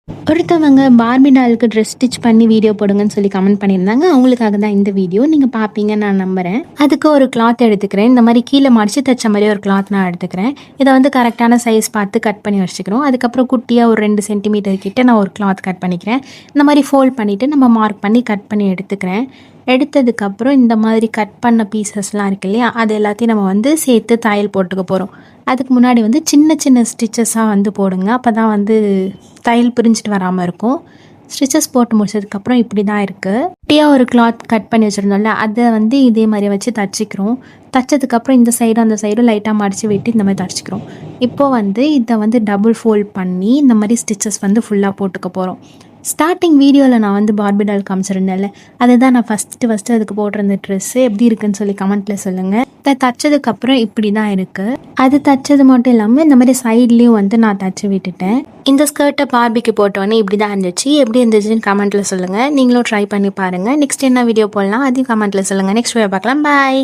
ஒருத்தவங்க Barbie டாலுக்கு dress stitch பண்ணி video போடுங்கன்னு சொல்லி கமெண்ட் பண்ணியிருந்தாங்க. அவங்களுக்காக தான் இந்த வீடியோ. நீங்கள் பார்ப்பீங்கன்னு நான் நம்புகிறேன். அதுக்கு ஒரு கிளாத் எடுத்துக்கிறேன். இந்த மாதிரி கீழே மடித்து தைச்ச மாதிரி ஒரு கிளாத் நான் எடுத்துக்கிறேன். இதை வந்து கரெக்டான சைஸ் பார்த்து கட் பண்ணி வச்சுக்கிறோம். அதுக்கப்புறம் குட்டியாக ஒரு 2 சென்டிமீட்டர் கிட்ட நான் ஒரு கிளாத் கட் பண்ணிக்கிறேன். இந்த மாதிரி ஃபோல்ட் பண்ணிவிட்டு நம்ம மார்க் பண்ணி கட் பண்ணி எடுத்துக்கிறேன். எடுத்ததுக்கப்புறம் இந்த மாதிரி கட் பண்ண பீசஸ்லாம் இருக்கு இல்லையா, அது எல்லாத்தையும் நம்ம வந்து சேர்த்து தையல் போட்டுக்க போகிறோம். அதுக்கு முன்னாடி வந்து சின்ன சின்ன ஸ்டிச்சஸாக வந்து போடுங்க. அப்போ தான் வந்து தையல் பிரிஞ்சிட்டு வராமல் இருக்கும். ஸ்டிச்சஸ் போட்டு முடிச்சதுக்கப்புறம் இப்படி தான் இருக்குது. குட்டியாக ஒரு கிளாத் கட் பண்ணி வச்சுருந்தோம்ல, அதை வந்து இதே மாதிரி வச்சு தச்சுக்கிறோம். தைச்சதுக்கப்புறம் இந்த சைடும் அந்த சைடும் லைட்டாக மடித்து விட்டு இந்த மாதிரி தச்சுக்கிறோம். இப்போது வந்து இதை வந்து டபுள் ஃபோல்ட் பண்ணி இந்த மாதிரி ஸ்டிச்சஸ் வந்து ஃபுல்லாக போட்டுக்க போகிறோம். ஸ்டார்டிங் வீடியோவில் நான் வந்து பார்பி டால் காமிச்சிருந்தேன்ல, அதுதான் நான் ஃபஸ்ட்டு அதுக்கு போட்டிருந்த ட்ரெஸ்ஸு. எப்படி இருக்குன்னு சொல்லி கமெண்ட்டில் சொல்லுங்கள். இதை தைச்சதுக்கப்புறம் இப்படி தான் இருக்குது. அது தைச்சது மட்டும் இல்லாமல் இந்த மாதிரி சைட்லேயும் வந்து நான் தைச்சி விட்டுட்டேன். இந்த ஸ்கர்ட்டை பார்பிக்கு போட்டோன்னே இப்படி தான் இருந்துச்சு. எப்படி இருந்துச்சுன்னு கமெண்ட்டில் சொல்லுங்கள். நீங்களும் ட்ரை பண்ணி பாருங்கள். நெக்ஸ்ட் என்ன வீடியோ போடலாம் அதையும் கமெண்ட்டில் சொல்லுங்கள். நெக்ஸ்ட் வீடியோ பார்க்கலாம். பாய்.